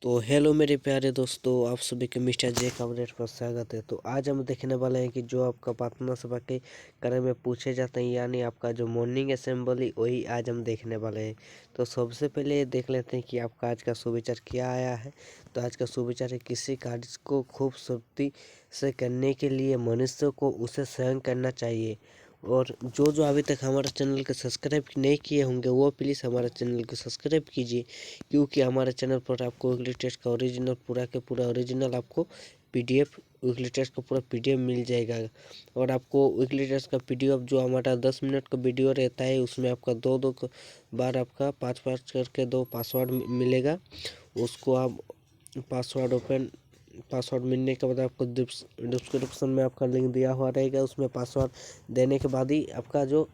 तो हेलो मेरे प्यारे दोस्तों, आप सभी के मिस्टर जे का अपडेट पर स्वागत है। तो आज हम देखने वाले हैं कि जो आपका प्रार्थना सभा के बारे में पूछे जाते हैं, यानी आपका जो मॉर्निंग असेंबली, वही आज हम देखने वाले हैं। तो सबसे पहले देख लेते हैं कि आपका आज का सुविचार क्या आया है। तो आज का सुविचार है, किसी कार्य को खूबसूरती से करने के लिए मनुष्य को उसे स्वयं करना चाहिए। और जो जो अभी तक हमारे चैनल को सब्सक्राइब नहीं किए होंगे, वो प्लीज़ हमारे चैनल को सब्सक्राइब कीजिए, क्योंकि हमारे चैनल पर आपको वीकली टेस्ट का ओरिजिनल पूरा के पूरा ओरिजिनल आपको पीडीएफ वीकली टेस्ट का पूरा पीडीएफ मिल जाएगा। और आपको वीकली टेस्ट का पीडीएफ जो हमारा 10 मिनट का वीडियो रहता है, उसमें आपका दो बार आपका 5 करके 2 पासवर्ड मिलेगा। उसको आप पासवर्ड मिलने के बाद आपको डिस्क्रिप्शन में आपका लिंक दिया हुआ रहेगा। उसमें पासवर्ड देने के बाद ही आपका जो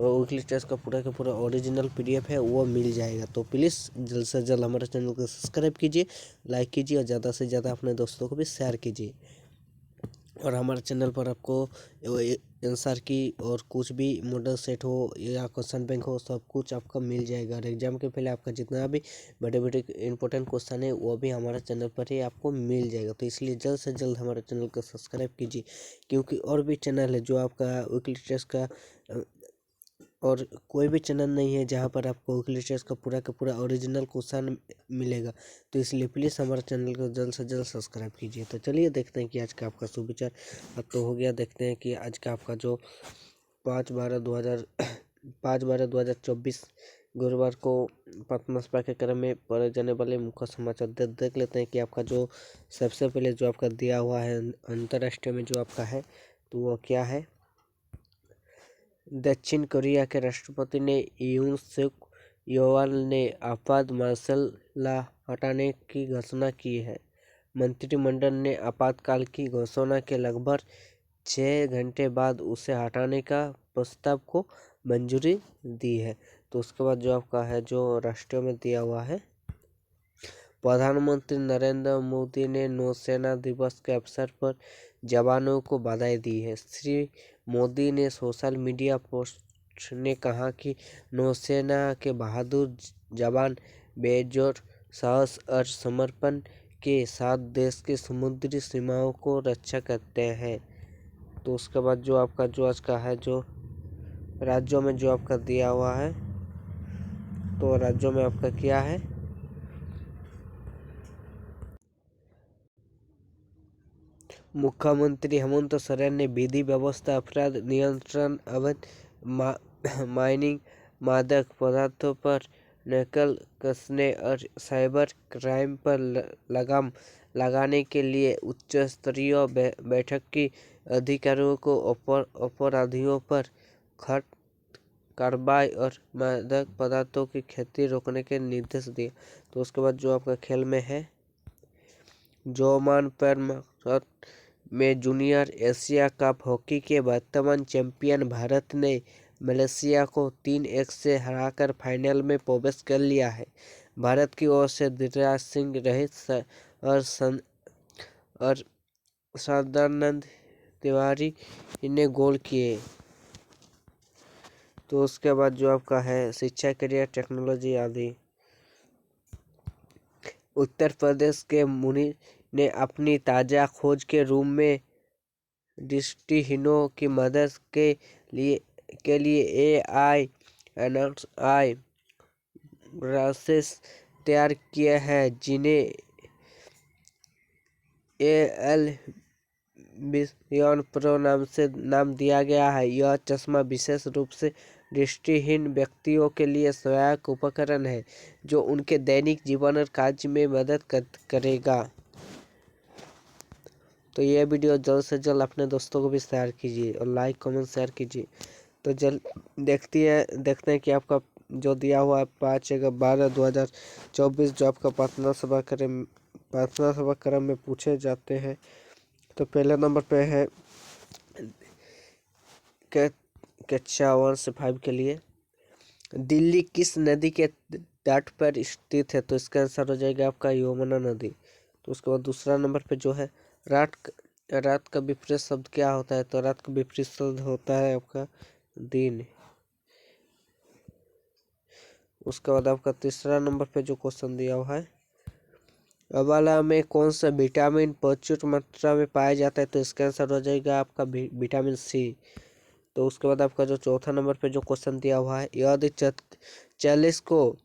वीकली टेस्ट का पूरा ओरिजिनल पीडीएफ है वो मिल जाएगा। तो प्लीज़ जल्द से जल्द हमारे चैनल को सब्सक्राइब कीजिए, लाइक कीजिए और ज़्यादा से ज़्यादा अपने दोस्तों को भी शेयर कीजिए। और हमारे चैनल पर आपको आंसर की और कुछ भी मॉडल सेट हो या क्वेश्चन बैंक हो, सब कुछ आपका मिल जाएगा। और एग्जाम के पहले आपका जितना भी बड़े बड़े इंपॉर्टेंट क्वेश्चन है, वो भी हमारे चैनल पर ही आपको मिल जाएगा। तो इसलिए जल्द से जल्द हमारे चैनल को सब्सक्राइब कीजिए, क्योंकि और भी चैनल है जो आपका वीकली टेस्ट का और कोई भी चैनल नहीं है जहाँ पर आपको वीकली टेस्ट का पूरा ओरिजिनल क्वेश्चन मिलेगा। तो इसलिए प्लीज़ हमारे चैनल को जल्द से जल्द सब्सक्राइब कीजिए। तो चलिए देखते हैं कि आज का आपका सुविचार अब तो हो गया। देखते हैं कि आज का आपका जो 5/12/2024 गुरुवार को प्रार्थना सभा के क्रम में पढ़े जाने वाले मुख्य समाचार देख लेते हैं कि आपका जो सबसे पहले जो आपका दिया हुआ है अंतर्राष्ट्रीय में जो आपका है, तो वो क्या है। दक्षिण कोरिया के राष्ट्रपति ने यून सुक योल ने आपात मार्शल लॉ हटाने की घोषणा की है। मंत्रिमंडल ने आपातकाल की घोषणा के लगभग 6 घंटे बाद उसे हटाने का प्रस्ताव को मंजूरी दी है। तो उसके बाद जो आपका है जो राष्ट्रीय में दिया हुआ है, प्रधानमंत्री नरेंद्र मोदी ने नौसेना दिवस के अवसर पर जवानों को बधाई दी है। श्री मोदी ने सोशल मीडिया पोस्ट में कहा कि नौसेना के बहादुर जवान बेजोड़ साहस और समर्पण के साथ देश की समुद्री सीमाओं को रक्षा करते हैं। तो उसके बाद जो आपका जो आज का है जो राज्यों में जो आपका दिया हुआ है, तो राज्यों में आपका क्या है। मुख्यमंत्री हेमंत सोरेन ने विधि व्यवस्था, अपराध नियंत्रण, अवैध माइनिंग, मादक पदार्थों पर नकेल कसने और साइबर क्राइम पर लगाम लगाने के लिए उच्च स्तरीय बैठक की अधिकारियों को अपराधियों पर खट कार्रवाई और मादक पदार्थों की खेती रोकने के निर्देश दिए। तो उसके बाद जो आपका खेल में है, जोमान में जूनियर एशिया कप हॉकी के वर्तमान चैंपियन भारत ने मलेशिया को 3-1 से हराकर फाइनल में प्रवेश कर लिया है। भारत की ओर से धीराज सिंह रोहित और सदानंद तिवारी ने गोल किए। तो उसके बाद जो आपका है शिक्षा, करियर, टेक्नोलॉजी आदि। उत्तर प्रदेश के मुनि ने अपनी ताज़ा खोज के रूम में दृष्टिहीनों की मदद के लिए AI ग्लासेस तैयार किए हैं, जिन्हें AL विजन प्रो नाम दिया गया है। यह चश्मा विशेष रूप से दृष्टिहीन व्यक्तियों के लिए सहायक उपकरण है, जो उनके दैनिक जीवन और कार्य में मदद करेगा। तो ये वीडियो जल्द से जल्द अपने दोस्तों को भी शेयर कीजिए और लाइक कमेंट शेयर कीजिए। तो देखते हैं कि आपका जो दिया हुआ है 5/12/2024 जो आपका प्रार्थना सभा क्रम में पूछे जाते हैं। तो पहले नंबर पे है कक्षा 1 से 5 के लिए, दिल्ली किस नदी के तट पर स्थित है। तो इसका आंसर हो जाएगा आपका यमुना नदी। तो उसके बाद दूसरा नंबर पे जो है रात का विपरीत शब्द क्या होता है। तो रात का विपरीत शब्द होता है आपका दिन। उसके बाद आपका तीसरा नंबर पे जो क्वेश्चन दिया हुआ है, अब वाला में कौन सा विटामिन प्रचुर मात्रा में पाया जाता है, तो इसका आंसर हो जाएगा आपका विटामिन सी। तो उसके बाद आपका जो चौथा नंबर पे जो क्वेश्चन दिया हुआ है, यदि 40 को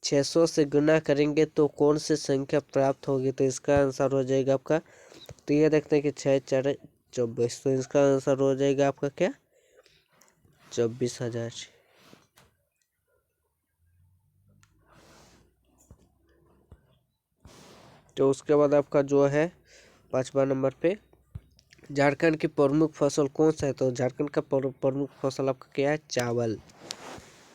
600 से गुना करेंगे तो कौन सी संख्या प्राप्त होगी, तो इसका आंसर हो जाएगा आपका, तो ये देखते हैं कि 6×4 = 24, तो इसका आंसर हो जाएगा आपका क्या, 24,000। तो उसके बाद आपका जो है 5वां नंबर पे, झारखंड की प्रमुख फसल कौन सा है, तो झारखंड का प्रमुख फसल आपका क्या है, चावल।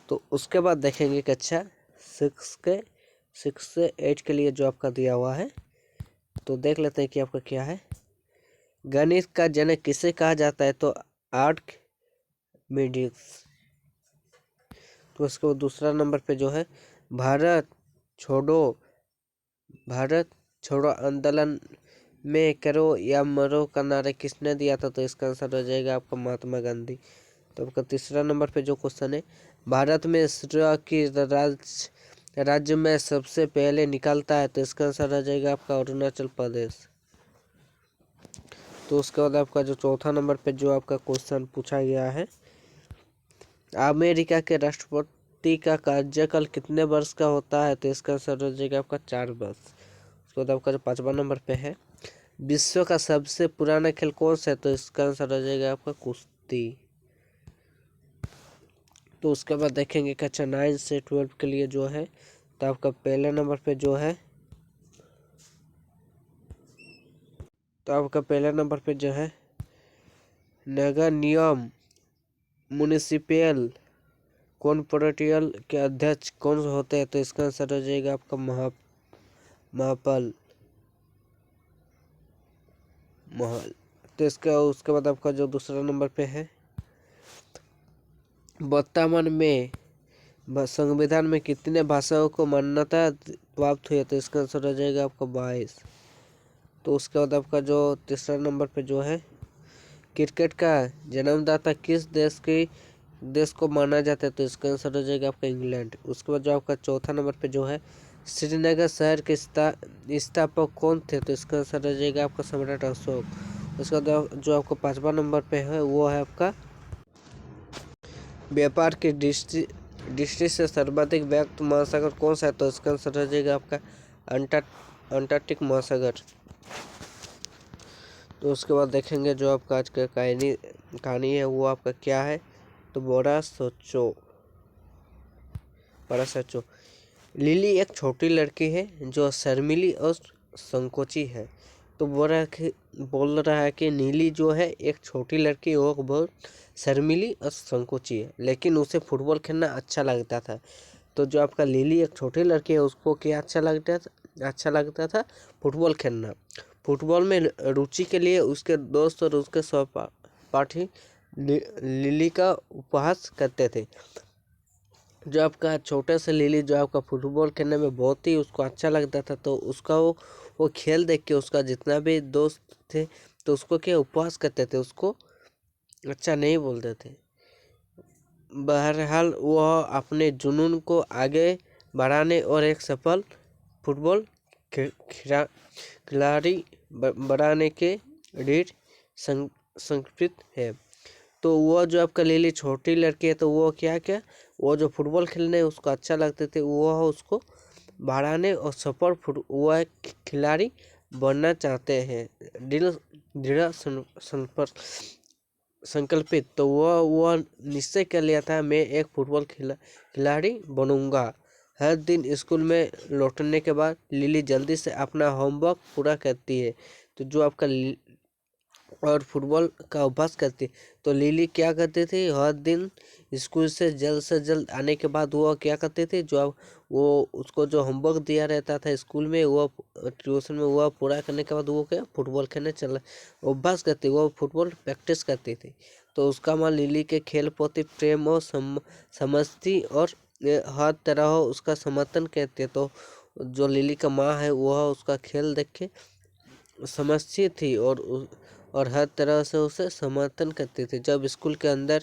तो उसके बाद देखेंगे कि अच्छा 6 से 8 के लिए जो आपका दिया हुआ है, तो देख लेते हैं कि आपका क्या है। गणित का जनक किसे कहा जाता है, तो आर्किमिडीज। तो उसके बाद दूसरा नंबर पे जो है, भारत छोड़ो आंदोलन में करो या मरो का नारा किसने दिया था, तो इसका आंसर हो जाएगा आपका महात्मा गांधी। तो आपका तीसरा नंबर पे जो क्वेश्चन है, भारत में श्रेय की राज्य में सबसे पहले निकलता है, तो इसका आंसर हो जाएगा आपका अरुणाचल प्रदेश। तो उसके बाद आपका जो चौथा नंबर पे जो आपका क्वेश्चन पूछा गया है, अमेरिका के राष्ट्रपति का कार्यकाल कितने वर्ष का होता है, तो इसका आंसर हो जाएगा आपका 4 वर्ष। उसके बाद आपका जो 5वां नंबर पे है, विश्व का सबसे पुराना खेल कौन सा है, तो इसका आंसर हो जाएगा आपका कुश्ती। तो उसके बाद देखेंगे कक्षा 9 से 12 के लिए जो है, तो आपका पहले नंबर पे जो है, तो आपका पहले नंबर पे जो है, नगर निगम म्युनिसिपल कॉर्पोरेशन के अध्यक्ष कौन होते हैं, तो इसका आंसर हो जाएगा आपका महापल महल। तो इसका उसके बाद आपका जो दूसरा नंबर पे है, वर्तमान में संविधान में कितने भाषाओं को मान्यता प्राप्त हुई है, तो इसका आंसर हो जाएगा आपका 22। तो उसके बाद आपका जो तीसरा नंबर पे जो है, क्रिकेट का जन्मदाता किस देश को माना जाता है, तो इसका आंसर हो जाएगा आपका इंग्लैंड। उसके बाद जो आपका चौथा नंबर पे जो है, श्रीनगर शहर के स्थापक कौन थे, तो इसका आंसर हो जाएगा आपका सम्राट अशोक। उसके बाद जो आपको 5वां नंबर पे है, वो है आपका व्यापार की दृष्टि से सर्वाधिक व्याप्त महासागर कौन सा है, तो इसका आंसर हो जाएगा आपका अंटार्कटिक महासागर। तो उसके बाद देखेंगे जो आपका आज का कहानी है, वो आपका क्या है, तो बड़ा सोचो। लिली एक छोटी लड़की है जो शर्मीली और संकोची है। तो बोल रहा है कि नीली जो है एक छोटी लड़की, वो बहुत शर्मीली और संकोची है, लेकिन उसे फुटबॉल खेलना अच्छा लगता था। तो जो आपका लिली एक छोटी लड़की है, उसको क्या अच्छा लगता था फुटबॉल खेलना। फुटबॉल में रुचि के लिए उसके दोस्त और उसके सहपाठी लिली का उपहास करते थे। जो आपका छोटे से लिली जो आपका फुटबॉल खेलने में बहुत ही उसको अच्छा लगता था, तो उसका वो खेल देख के उसका जितना भी दोस्त थे, तो उसको क्या उपहास करते थे, उसको अच्छा नहीं बोलते थे। बहरहाल वह अपने जुनून को आगे बढ़ाने और एक सफल फुटबॉल खिलाड़ी बनाने के लिए संकल्पित है। तो वो जो आपका लिली छोटी लड़की है, तो वो क्या वो जो फुटबॉल खेलने उसको अच्छा लगते थे, वो उसको बढ़ाने और सफल वो एक खिलाड़ी बनना चाहते हैं, दृढ़ संकल्पित। तो वो निश्चय कर लिया था, मैं एक फुटबॉल खिलाड़ी बनूंगा। हर दिन स्कूल में लौटने के बाद लिली जल्दी से अपना होमवर्क पूरा करती है। तो जो आपका और फुटबॉल का अभ्यास करती, तो लिली क्या करती थी, हर दिन स्कूल से जल्द आने के बाद वो क्या करते थे, जो वो उसको जो होमवर्क दिया रहता था स्कूल में, वो ट्यूशन में वो पूरा करने के बाद वो क्या फुटबॉल खेलने अभ्यास करती, वो फुटबॉल प्रैक्टिस करती थी। तो उसका माँ लिली के खेल प्रति प्रेम और समझती और हर तरह उसका समर्थन करती। तो जो लिली का माँ है, वह उसका खेल देख के समझती थी और हर तरह से उसे समर्थन करती थी। जब स्कूल के अंदर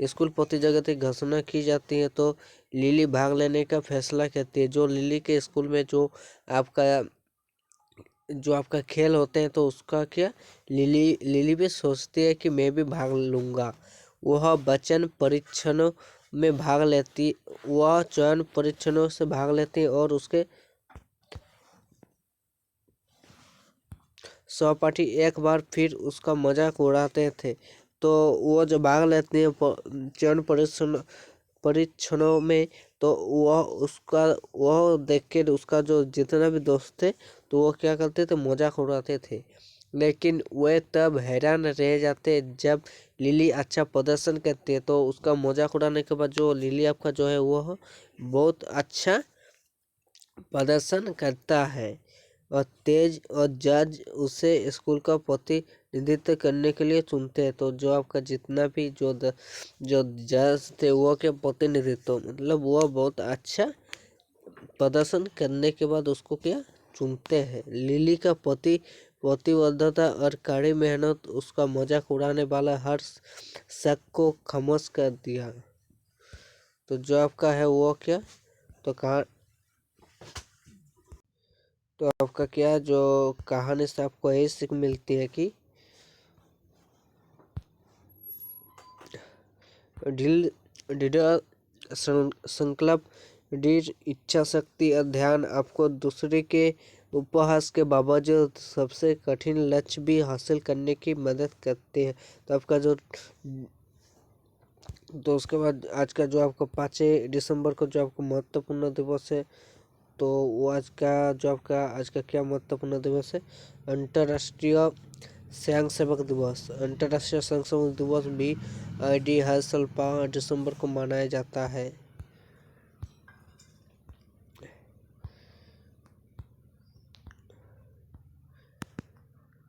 स्कूल प्रतियोगिता की घोषणा की जाती है, तो लिली भाग लेने का फैसला करती है। जो लिली के स्कूल में जो आपका जो आपका खेल होते हैं तो उसका क्या लिली लिली भी सोचती है कि मैं भी भाग लूँगा। वह वचन परीक्षणों में भाग लेती वह चयन परीक्षणों से भाग लेती है और उसके सहपाठी एक बार फिर उसका मजाक उड़ाते थे। तो वो जो भाग लेती है चयन परीक्षणों में, तो वह देख के उसका जो जितना भी दोस्त थे तो वो क्या करते थे, मजाक उड़ाते थे। लेकिन वे तब हैरान रह जाते जब लिली अच्छा प्रदर्शन करती है। तो उसका मजाक उड़ाने के बाद जो लिली आपका जो है वह बहुत अच्छा प्रदर्शन करता है और तेज और जज उसे स्कूल का प्रतिनिधित्व करने के लिए चुनते हैं। तो जो आपका जितना भी जो जज थे वो के प्रतिनिधित्व मतलब वो बहुत अच्छा प्रदर्शन करने के बाद उसको क्या चुनते हैं। लिली का प्रतिबद्धता और कड़ी मेहनत उसका मजाक उड़ाने वाला हर शक को खामोश कर दिया। तो जो आपका है वो क्या, तो कहा तो आपका क्या जो कहानी से आपको यही सीख मिलती है कि ढील दृढ़ संकल्प, दृढ़ इच्छा शक्ति और ध्यान आपको दूसरे के उपहास के बावजूद सबसे कठिन लक्ष्य भी हासिल करने की मदद करते हैं। तो आपका जो तो उसके बाद आज का जो आपका 5 दिसंबर को जो आपका महत्वपूर्ण दिवस है, तो वो आज का जो आपका आज का क्या महत्वपूर्ण दिवस है, अंतर्राष्ट्रीय स्वयं सेवक दिवस। अंतर्राष्ट्रीय स्वयं सेवक दिवस भी आईडी हर साल 5 दिसंबर को मनाया जाता है।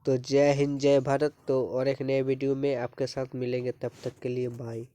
तो जय हिंद जय भारत। तो और एक नए वीडियो में आपके साथ मिलेंगे, तब तक के लिए बाय।